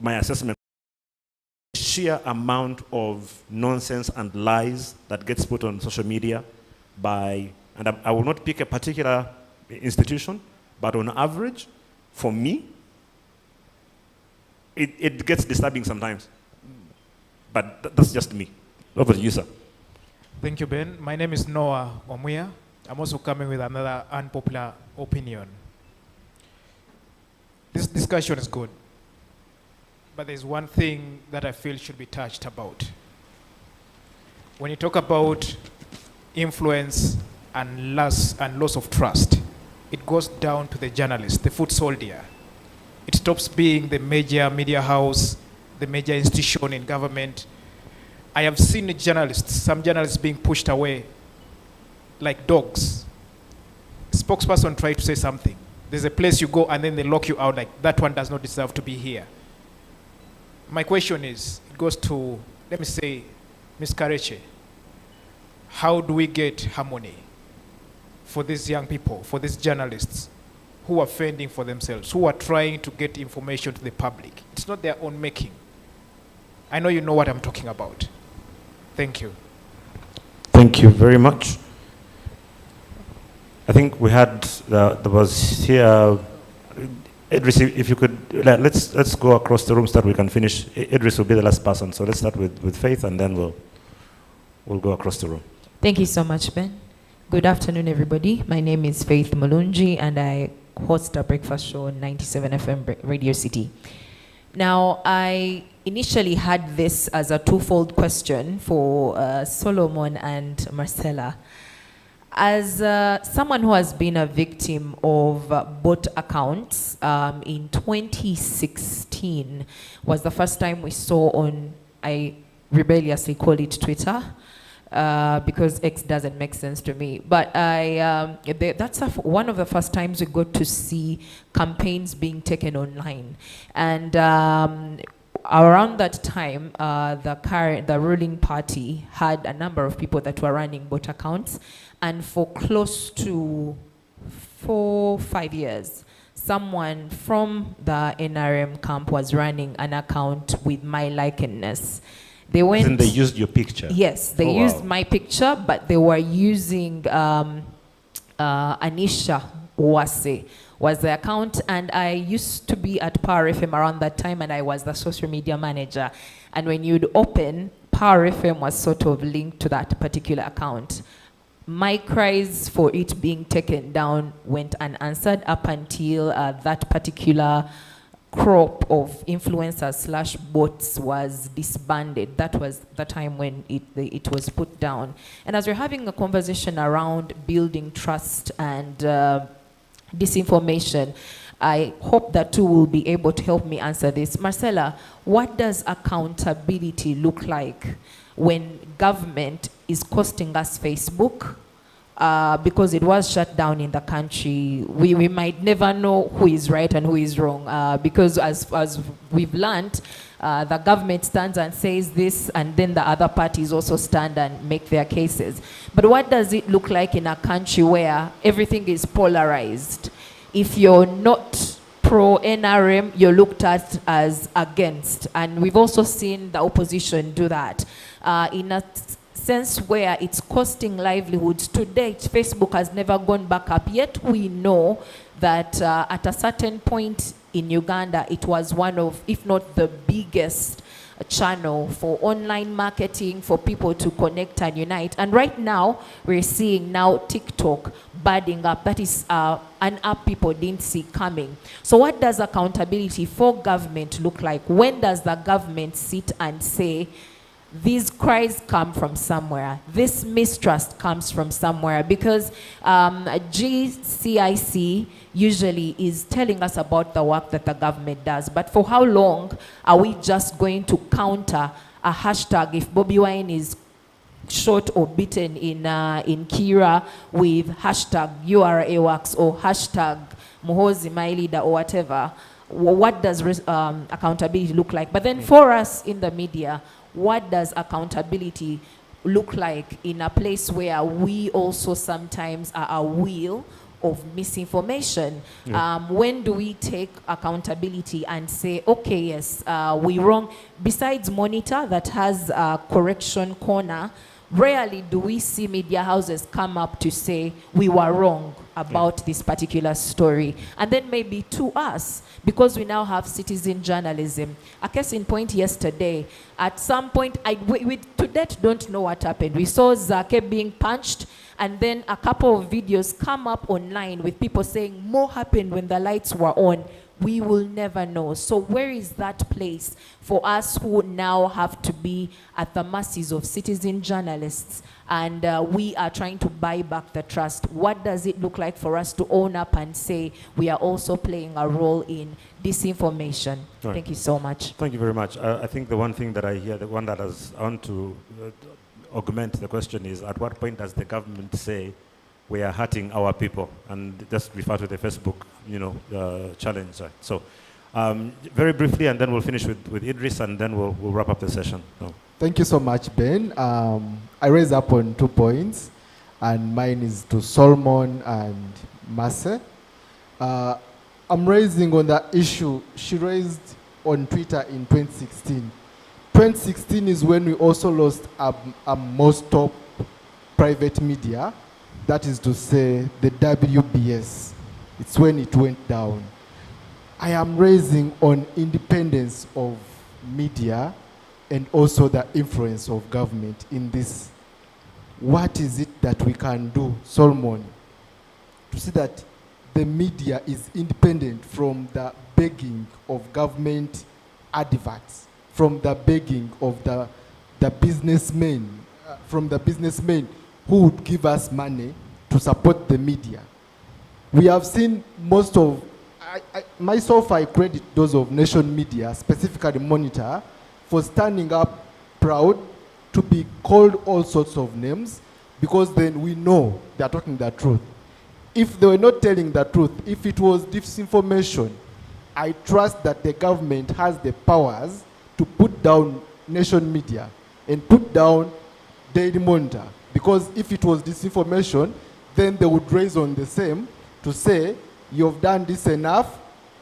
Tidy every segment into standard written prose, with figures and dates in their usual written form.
My assessment, sheer amount of nonsense and lies that gets put on social media by, and I will not pick a particular institution, but on average, for me, it gets disturbing sometimes. But that's just me. Over to you, sir. Thank you, Ben. My name is Noah Omuya. I'm also coming with another unpopular opinion. This discussion is good, but there's one thing that I feel should be touched about. When you talk about influence and loss of trust, it goes down to the journalist, the foot soldier. It stops being the major media house, the major institution in government. I have seen journalists, some journalists being pushed away like dogs. Spokesperson tried to say something. There's a place you go and then they lock you out like, that one does not deserve to be here. My question is, it goes to, let me say, Ms. Kareche. How do we get harmony for these young people, for these journalists who are fending for themselves, who are trying to get information to the public? It's not their own making. I know you know what I'm talking about. Thank you. Thank you very much. I think we had, there was here, Idris, if you could, let's go across the room so that we can finish. Idris will be the last person, so let's start with Faith and then we'll go across the room. Thank you so much, Ben. Good afternoon, everybody. My name is Faith Mulungi and I host a breakfast show on 97 FM Radio City. Now, I initially had this as a twofold question for Solomon and Marcella. As someone who has been a victim of bot accounts, in 2016 was the first time we saw on, I rebelliously call it Twitter, because X doesn't make sense to me. But that's one of the first times we got to see campaigns being taken online. And around that time, the ruling party had a number of people that were running bot accounts. And for close to 4-5 years, someone from the NRM camp was running an account with my likeness. They went. And they used your picture? Yes, they used my picture, but they were using Anisha Uwase was the account, and I used to be at Power FM around that time, and I was the social media manager. And when you'd open, Power FM was sort of linked to that particular account. My cries for it being taken down went unanswered up until that particular crop of influencers / bots was disbanded. That was the time when it was put down. And as we're having a conversation around building trust and disinformation, I hope that too will be able to help me answer this. Marcella, what does accountability look like when government is costing us Facebook? Because it was shut down in the country, we might never know who is right and who is wrong, because as we've learned, the government stands and says this, and then the other parties also stand and make their cases. But what does it look like in a country where everything is polarized? If you're not pro-NRM, you're looked at as against. And we've also seen the opposition do that. In a sense where it's costing livelihoods. To date, Facebook has never gone back up. Yet we know that at a certain point in Uganda, it was one of, if not the biggest channel for online marketing, for people to connect and unite. And right now, we're seeing now TikTok budding up. That is an app people didn't see coming. So what does accountability for government look like? When does the government sit and say, these cries come from somewhere, this mistrust comes from somewhere? Because GCIC usually is telling us about the work that the government does, but for how long are we just going to counter a hashtag if Bobi Wine is shot or beaten in Kira with hashtag URA works or hashtag Muhozi my leader or whatever? What does accountability look like? But then for us in the media, what does accountability look like in a place where we also sometimes are aware of misinformation? When do we take accountability and say, okay, yes, we wrong? Besides Monitor that has a correction corner, rarely do we see media houses come up to say we were wrong about this particular story. And then maybe to us, because we now have citizen journalism. A case in point yesterday, at some point, we to date don't know what happened. We saw Zake being punched, and then a couple of videos come up online with people saying more happened when the lights were on. We will never know. So where is that place for us who now have to be at the mercies of citizen journalists, and we are trying to buy back the trust? What does it look like for us to own up and say we are also playing a role in disinformation? Right. Thank you so much. Thank you very much. I think the one thing that I hear, the one that I want to augment the question is, at what point does the government say we are hurting our people? And just refer to the Facebook, challenge. Right? So, very briefly, and then we'll finish with Idris, and then we'll wrap up the session. No. Thank you so much, Ben. I raise up on 2 points, and mine is to Solomon and Marcel. I'm raising on that issue she raised on Twitter in 2016. 2016 is when we also lost a most top private media, that is to say the WBS. It's when it went down. I am raising on independence of media and also the influence of government in this. What is it that we can do, Solomon, to see that the media is independent from the begging of government adverts, from the begging of the businessmen, from the businessmen who would give us money to support the media? We have seen most of, myself I credit those of Nation Media, specifically Monitor, for standing up proud to be called all sorts of names, because then we know they are talking the truth. If they were not telling the truth, if it was disinformation, I trust that the government has the powers to put down Nation Media and put down Daily Monitor. Because if it was disinformation, then they would raise on the same to say, you've done this enough,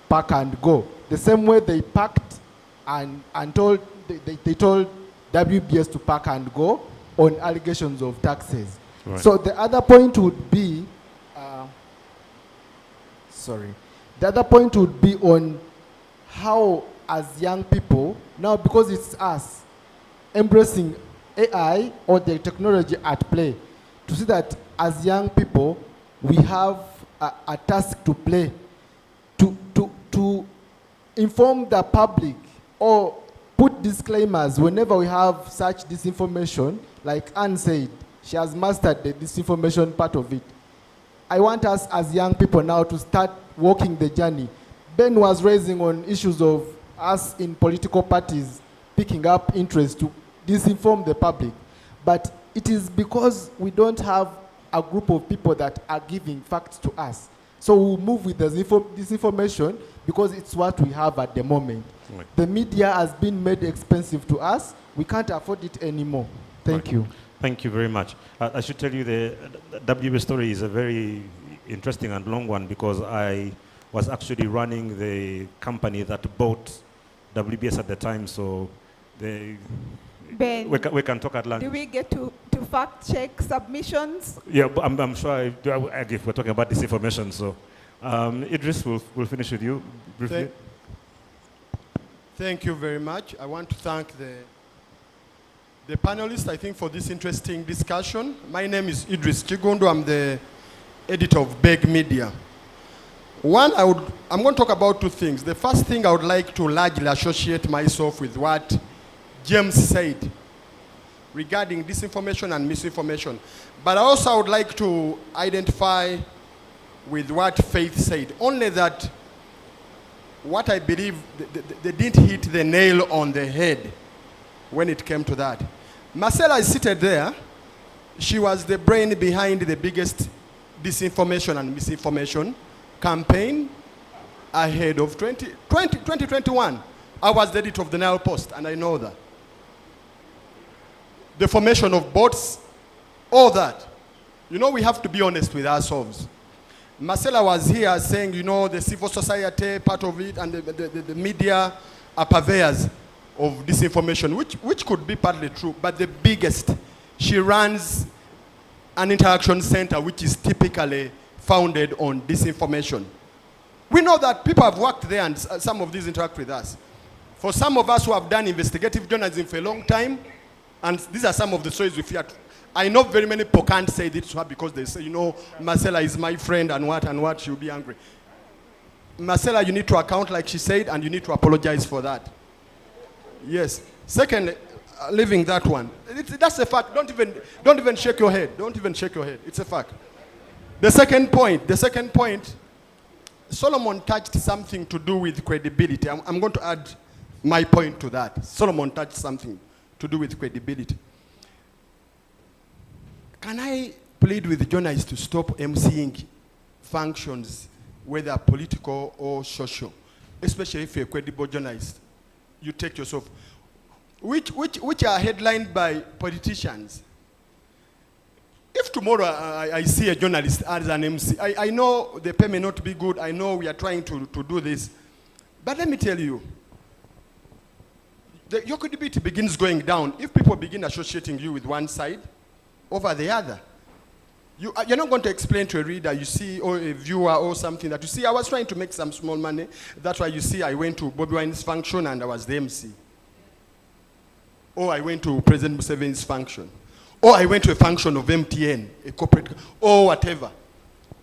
pack and go. The same way they packed and told, they told WBS to pack and go on allegations of taxes. Right. So the other point would be, the other point would be on how, as young people, now because it's us embracing AI or the technology at play, to see that as young people, we have a task to play to inform the public or put disclaimers whenever we have such disinformation. Like Anne said, she has mastered the disinformation part of it. I want us as young people now to start walking the journey. Ben was raising on issues of us in political parties picking up interest to disinform the public. But it is because we don't have a group of people that are giving facts to us. So we'll move with the disinformation because it's what we have at the moment. Right. The media has been made expensive to us. We can't afford it anymore. Thank you. Thank you very much. I should tell you the WB story is a very interesting and long one, because I was actually running the company that bought WBS at the time. So Ben, we can talk at lunch. Do we get to fact check submissions? Yeah, but I'm sure if we're talking about disinformation. So Idris, we'll finish with you briefly. Thank you very much. I want to thank the panelists, I think, for this interesting discussion. My name is Idris Chigundu. I'm the editor of Beg Media. One, I'm going to talk about 2 things. The first thing, I would like to largely associate myself with what James said regarding disinformation and misinformation. But also I would like to identify with what Faith said, only that what I believe they didn't hit the nail on the head when it came to that. Marcella is seated there. She was the brain behind the biggest disinformation and misinformation campaign ahead of 2021. I was the editor of the Nile Post, and I know that. the formation of bots, all that. You know, we have to be honest with ourselves. Marcella was here saying, you know, the civil society, part of it, and the media are purveyors of disinformation, which could be partly true, but the biggest, she runs an interaction center which is typically founded on disinformation. We know that people have worked there and some of these interact with us. For some of us who have done investigative journalism for a long time, and these are some of the stories we fear. I know very many people can't say this to her because they say, you know, Marcella is my friend and what, she'll be angry. Marcella, you need to account like she said, and you need to apologize for that. Yes. Second, leaving that one. That's a fact. Don't even shake your head. Don't even shake your head. It's a fact. The second point, Solomon touched something to do with credibility. I'm going to add my point to that. Solomon touched something to do with credibility. Can I plead with journalists to stop emceeing functions, whether political or social, especially if you're a credible journalist? You take yourself, which are headlined by politicians. If tomorrow I see a journalist as an MC, I know the pay may not be good, I know we are trying to do this, but let me tell you, your credibility begins going down if people begin associating you with one side over the other. You're not going to explain to a reader, you see, or a viewer or something that you see, I was trying to make some small money. That's why you see I went to Bobby Wine's function and I was the MC. Or I went to President Museveni's function. Or I went to a function of MTN, a corporate, or whatever.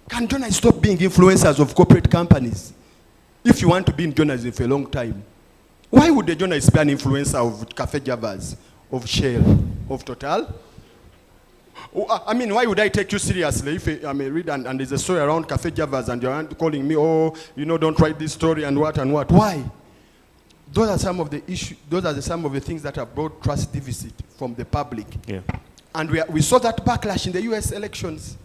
Can journalists stop being influencers of corporate companies? If you want to be in journalism for a long time, why would a journalist be an influencer of Cafe Javas, of Shell, of Total? I mean, why would I take you seriously if I'm a reader and there's a story around Cafe Javas and you're calling me, oh, you know, don't write this story and what and what? Why? Those are some of the issues, those are some of the things that have brought trust deficit from the public. Yeah. And we saw that backlash in the US elections.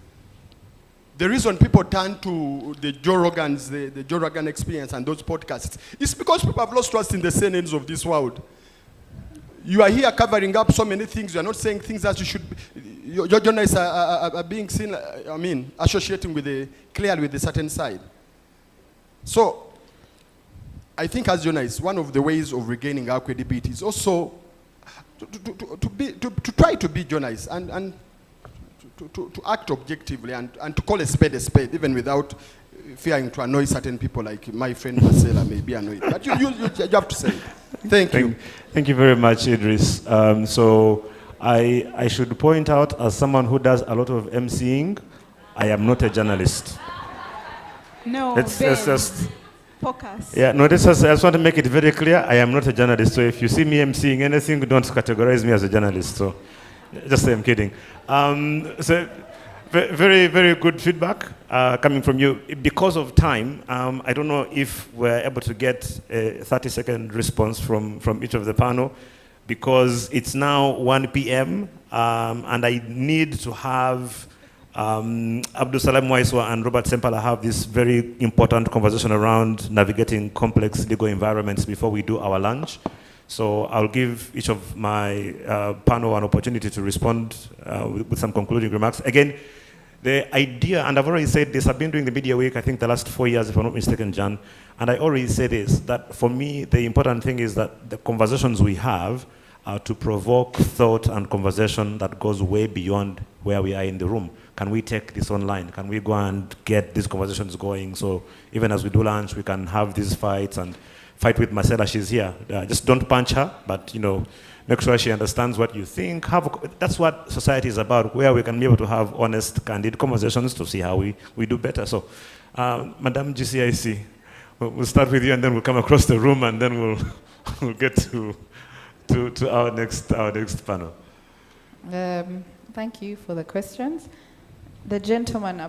The reason people turn to the Joe Rogans, the Joe Rogan Experience and those podcasts, is because people have lost trust in the CNNs of this world. You are here covering up so many things. You are not saying things that you should be. Your journalists are being seen, associating with clearly with a certain side. So, I think as journalists, one of the ways of regaining our credibility is also to try to be journalists and to act objectively and to call a spade, even without fearing to annoy certain people like my friend Marcella may be annoyed. But you have to say it. Thank you. Thank you very much, Idris. So I should point out, as someone who does a lot of emceeing, I am not a journalist. No, it's just focus. Yeah, no, I just want to make it very clear, I am not a journalist. So if you see me emceeing anything, don't categorize me as a journalist. So just say I'm kidding. So very, very good feedback coming from you. Because of time, I don't know if we're able to get a 30-second response from each of the panel, because it's now 1 p.m. And I need to have Abdul Salam Waiswa and Robert Sempala have this very important conversation around navigating complex legal environments before we do our lunch. So I'll give each of my panel an opportunity to respond with some concluding remarks. Again, the idea, and I've already said this, I've been doing the Media Week, I think the last 4 years, if I'm not mistaken, Jan, and I already said this, that for me, the important thing is that the conversations we have are to provoke thought and conversation that goes way beyond where we are in the room. Can we take this online? Can we go and get these conversations going? So even as we do lunch, we can have these fights and fight with Marcella, she's here. Just don't punch her, but make sure she understands what you think. That's what society is about, where we can be able to have honest, candid conversations to see how we do better. So, Madam GCIC, we'll start with you and then we'll come across the room and then we'll get to our next panel. Thank you for the questions. The gentleman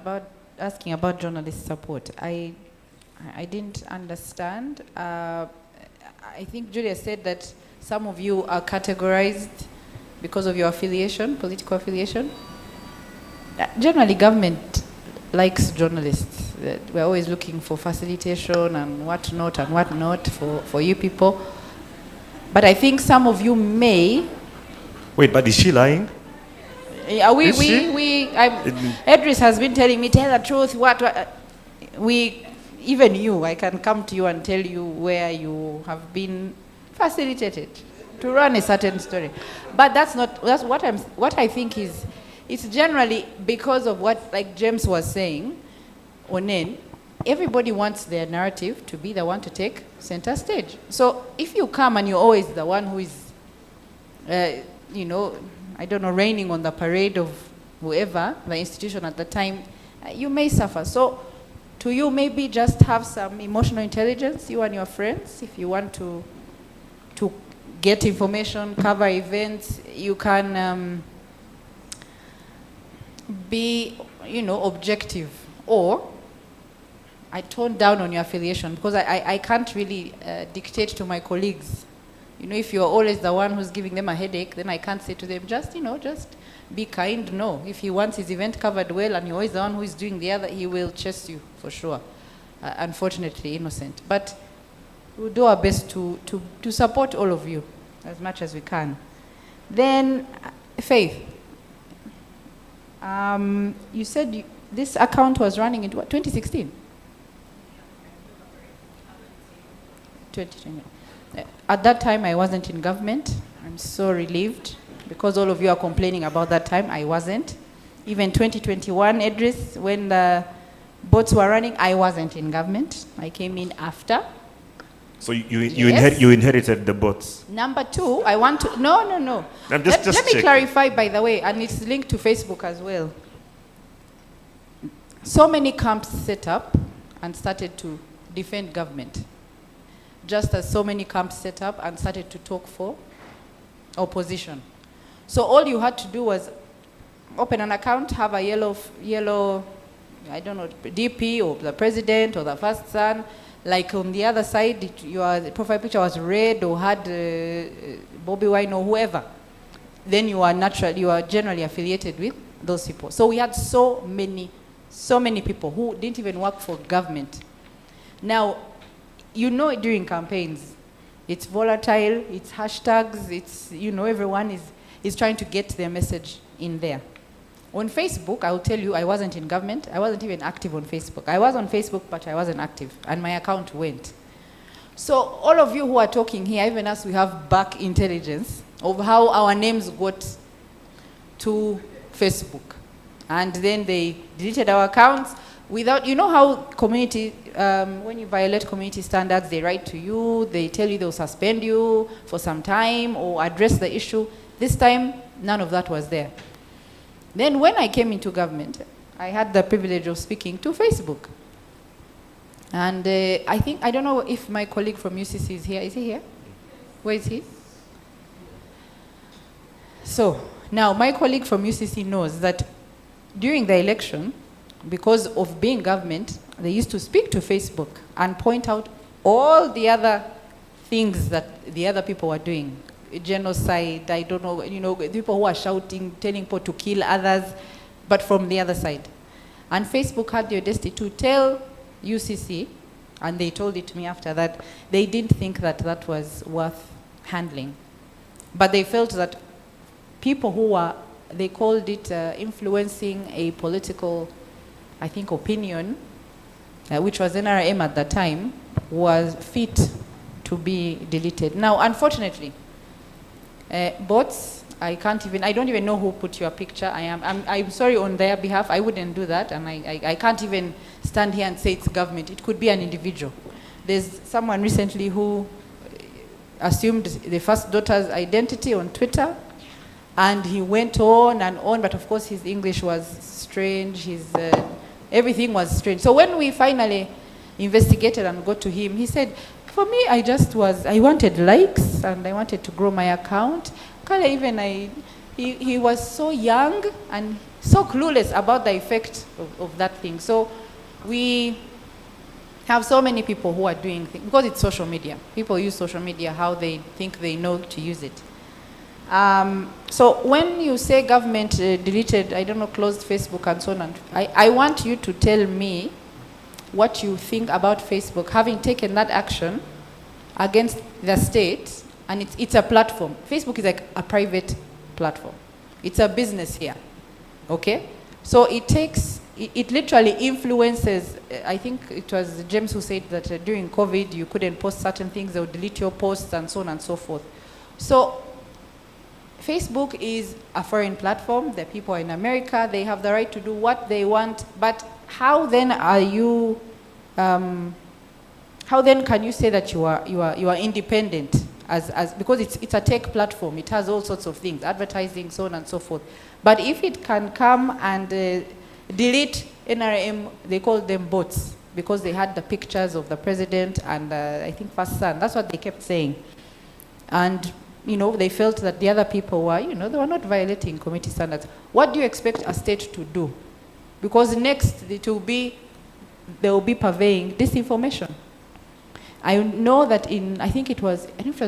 asking about journalist support, I didn't understand. I think Julia said that some of you are categorized because of your affiliation, political affiliation. Generally, government likes journalists. We're always looking for facilitation and what not for you people. But I think some of you may Wait, but is she lying? Yeah, Is she? Edris has been telling me, tell the truth, even you, I can come to you and tell you where you have been facilitated to run a certain story. But that's what I think is, it's generally because of what, like James was saying, Onen, everybody wants their narrative to be the one to take center stage. So if you come and you're always the one who is, I don't know, raining on the parade of whoever, the institution at the time, you may suffer. So to you, maybe just have some emotional intelligence, you and your friends, if you want to get information, cover events, you can be, objective. Or I tone down on your affiliation, because I can't really dictate to my colleagues. If you're always the one who's giving them a headache, then I can't say to them, just be kind. No, if he wants his event covered well and you're always the one who is doing the other, he will chase you for sure. Unfortunately, innocent. But we'll do our best to support all of you as much as we can. Then, Faith, you said this account was running in what, 2016? 2020. At that time, I wasn't in government. I'm so relieved, because all of you are complaining about that time. I wasn't. Even 2021, Edris, when the boats were running, I wasn't in government. I came in after. So you Yes. inherited the boats. Number two, I want to, no. I'm Let me checking. clarify, by the way, and it's linked to Facebook as well. So many camps set up and started to defend government, just as so many camps set up and started to talk for opposition. So all you had to do was open an account, have a yellow, I don't know, DP or the president or the first son. Like on the other side, your profile picture was red or had Bobby Wine or whoever. Then you are generally affiliated with those people. So we had so many people who didn't even work for government. Now, during campaigns, it's volatile, it's hashtags, it's, everyone is trying to get their message in there. On Facebook, I will tell you, I wasn't in government. I wasn't even active on Facebook. I was on Facebook, but I wasn't active, and my account went. So all of you who are talking here, even us, we have back intelligence of how our names got to Facebook. And then they deleted our accounts without, how community, when you violate community standards, they write to you, they tell you they'll suspend you for some time or address the issue. This time, none of that was there. Then when I came into government, I had the privilege of speaking to Facebook. And I don't know if my colleague from UCC is here. Is he here? Where is he? So, now my colleague from UCC knows that during the election, because of being government, they used to speak to Facebook and point out all the other things that the other people were doing. Genocide, I don't know, people who are shouting, telling people to kill others, but from the other side. And Facebook had the audacity to tell UCC, and they told it to me after that, they didn't think that that was worth handling. But they felt that people who were, they called it influencing a political, I think, opinion, which was NRM at that time, was fit to be deleted. Now, unfortunately, bots, I don't even know who put your picture. I'm sorry on their behalf, I wouldn't do that, and I can't even stand here and say it's government. It could be an individual. There's someone recently who assumed the first daughter's identity on Twitter, and he went on and on, but of course his English was strange, everything was strange. So when we finally investigated and got to him, he said, for me, I wanted likes and I wanted to grow my account. He was so young and so clueless about the effect of that thing. So we have so many people who are doing things, because it's social media. People use social media how they think they know to use it. So when you say government deleted, closed Facebook and so on, I want you to tell me what you think about Facebook having taken that action against the state, and it's a platform. Facebook is like a private platform. It's a business here, okay? So it literally influences, I think it was James who said that during COVID you couldn't post certain things, they would delete your posts and so on and so forth. So Facebook is a foreign platform, the people are in America, they have the right to do what they want, but how then are you, how then can you say that you are independent because it's a tech platform, it has all sorts of things, advertising, so on and so forth. But if it can come and delete NRM, they call them bots, because they had the pictures of the president and I think First Son, that's what they kept saying. And you know, they felt that the other people were, you know, they were not violating community standards. What do you expect a state to do? Because next they will be purveying disinformation. I know that I think it was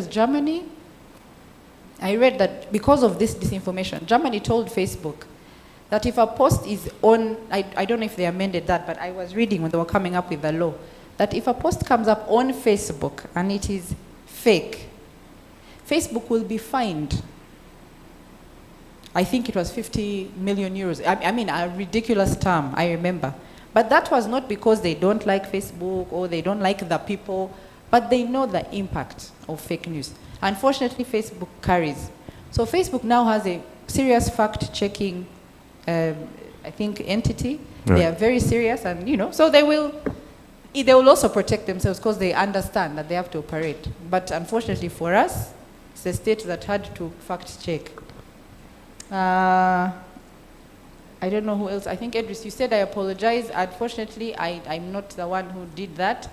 Germany, I read that because of this disinformation, Germany told Facebook that if a post is on, I don't know if they amended that, but I was reading when they were coming up with the law, that if a post comes up on Facebook and it is fake, Facebook will be fined. I think it was 50 million euros. I mean, a ridiculous term, I remember. But that was not because they don't like Facebook or they don't like the people, but they know the impact of fake news. Unfortunately, Facebook carries. So Facebook now has a serious fact-checking, I think, entity. Right. They are very serious, and you know, so they will also protect themselves because they understand that they have to operate. But unfortunately for us, it's the state that had to fact-check. I don't know who else. I think, Idris, you said I apologize. Unfortunately, I'm not the one who did that.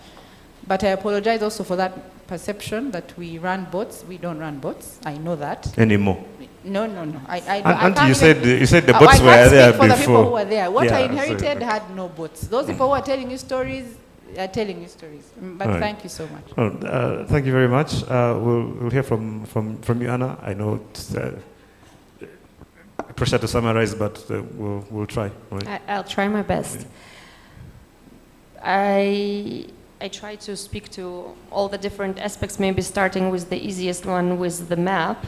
But I apologize also for that perception that we run bots. We don't run bots. I know that. Anymore. No. You said the bots were there before. For the people who were there. What I inherited had no bots. Those people who are telling you stories are telling you stories. But right. Thank you so much. Well, thank you very much. We'll hear from you, Anna. I know it's pressure to summarize, but we'll try. Right? I'll try my best. I try to speak to all the different aspects, maybe starting with the easiest one, with the map.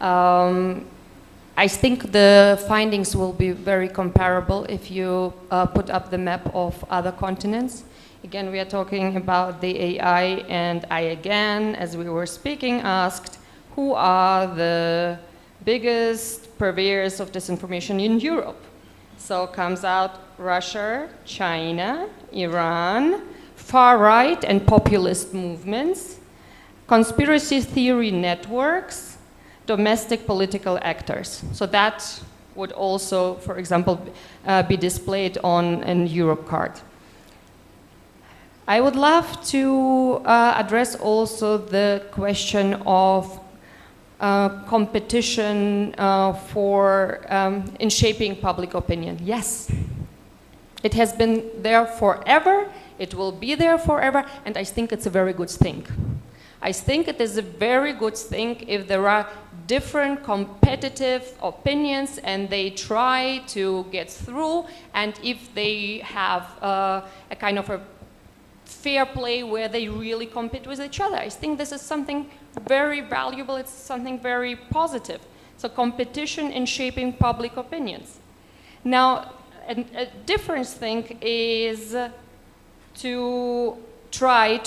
I think the findings will be very comparable if you put up the map of other continents. Again, we are talking about the AI, and I again, as we were speaking, asked who are the biggest purveyors of disinformation in Europe. So comes out Russia, China, Iran, far-right and populist movements, conspiracy theory networks, domestic political actors. So that would also, for example, be displayed on an Europe card. I would love to address also the question of competition in shaping public opinion. Yes, it has been there forever. It will be there forever, and I think it's a very good thing. I think it is a very good thing if there are different competitive opinions and they try to get through, and if they have a kind of a fair play where they really compete with each other. I think this is something very valuable, it's something very positive. So competition in shaping public opinions. Now, a different thing is to try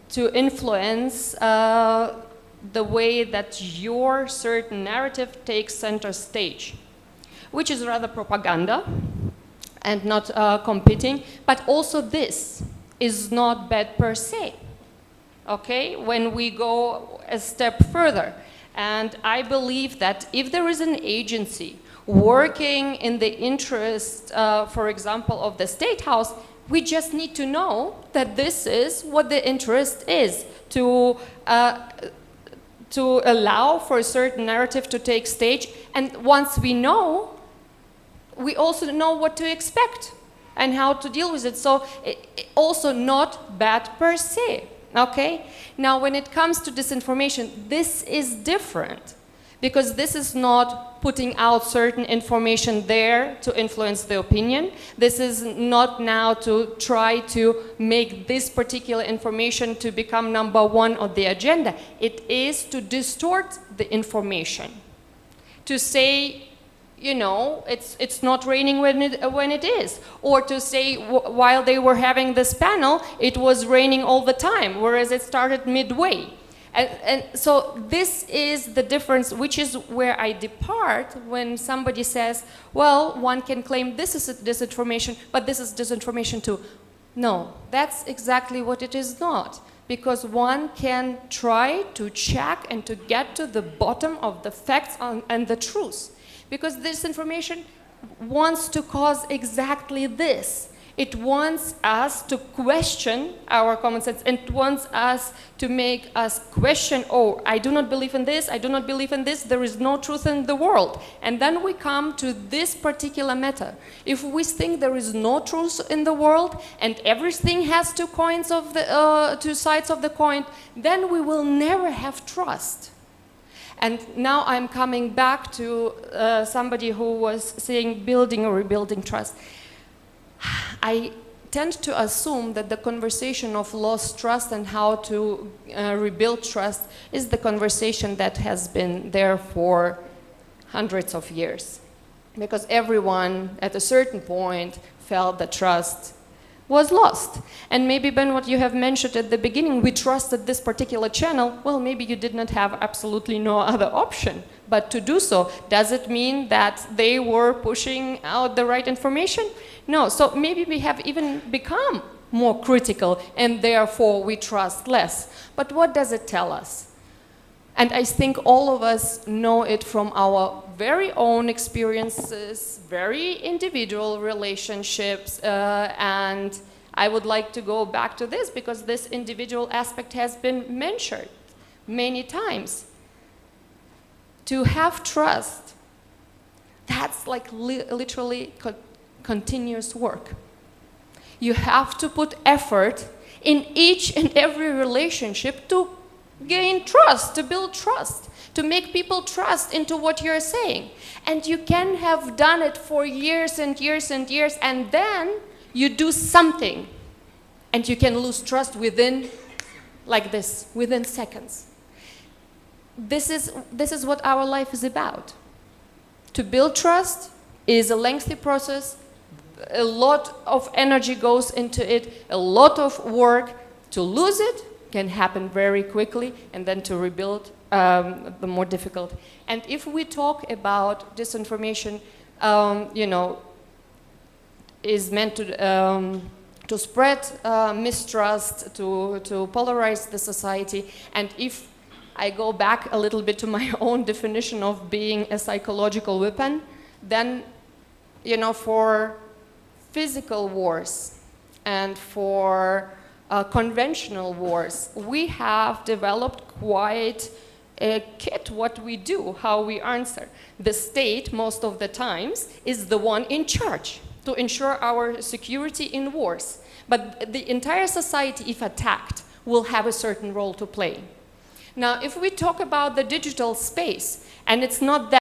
to influence the way that your certain narrative takes center stage, which is rather propaganda and not competing, but also this is not bad per se, okay, when we go a step further. And I believe that if there is an agency working in the interest, for example, of the State House, we just need to know that this is what the interest is, to allow for a certain narrative to take stage. And once we know, we also know what to expect and how to deal with it. So also not bad per se, okay? Now, when it comes to disinformation, this is different, because this is not putting out certain information there to influence the opinion. This is not now to try to make this particular information to become number one on the agenda. It is to distort the information. to say, you know, it's not raining when it is. Or to say, while they were having this panel, it was raining all the time, whereas it started midway. And so this is the difference, which is where I depart when somebody says, well, one can claim this is disinformation, but this is disinformation too. No, that's exactly what it is not. Because one can try to check and to get to the bottom of the facts and the truth. Because this information wants to cause exactly this. It wants us to question our common sense. It wants us to make us question, oh, I do not believe in this, I do not believe in this, there is no truth in the world. And then we come to this particular matter. If we think there is no truth in the world and everything has two sides of the coin, then we will never have trust. And now I'm coming back to somebody who was saying building or rebuilding trust. I tend to assume that the conversation of lost trust and how to rebuild trust is the conversation that has been there for hundreds of years. Because everyone at a certain point felt that trust was lost. And maybe, Ben, what you have mentioned at the beginning, we trusted this particular channel. Well, maybe you did not have absolutely no other option but to do so. Does it mean that they were pushing out the right information? No. So maybe we have even become more critical and therefore we trust less. But what does it tell us? And I think all of us know it from our very own experiences, very individual relationships, and I would like to go back to this because this individual aspect has been mentioned many times. To have trust, that's like literally continuous work. You have to put effort in each and every relationship to gain trust, to build trust, to make people trust into what you're saying. And you can have done it for years and years and years, and then you do something, and you can lose trust within, like this, within seconds. This is what our life is about. To build trust is a lengthy process. A lot of energy goes into it, a lot of work. To lose it can happen very quickly, and then to rebuild the more difficult. And if we talk about disinformation, you know, is meant to spread mistrust, to polarize the society. And if I go back a little bit to my own definition of being a psychological weapon, then, you know, for physical wars and for conventional wars, we have developed quite a kit what we do, how we answer. The state, most of the times, is the one in charge to ensure our security in wars. But the entire society, if attacked, will have a certain role to play. Now, if we talk about the digital space, and it's not that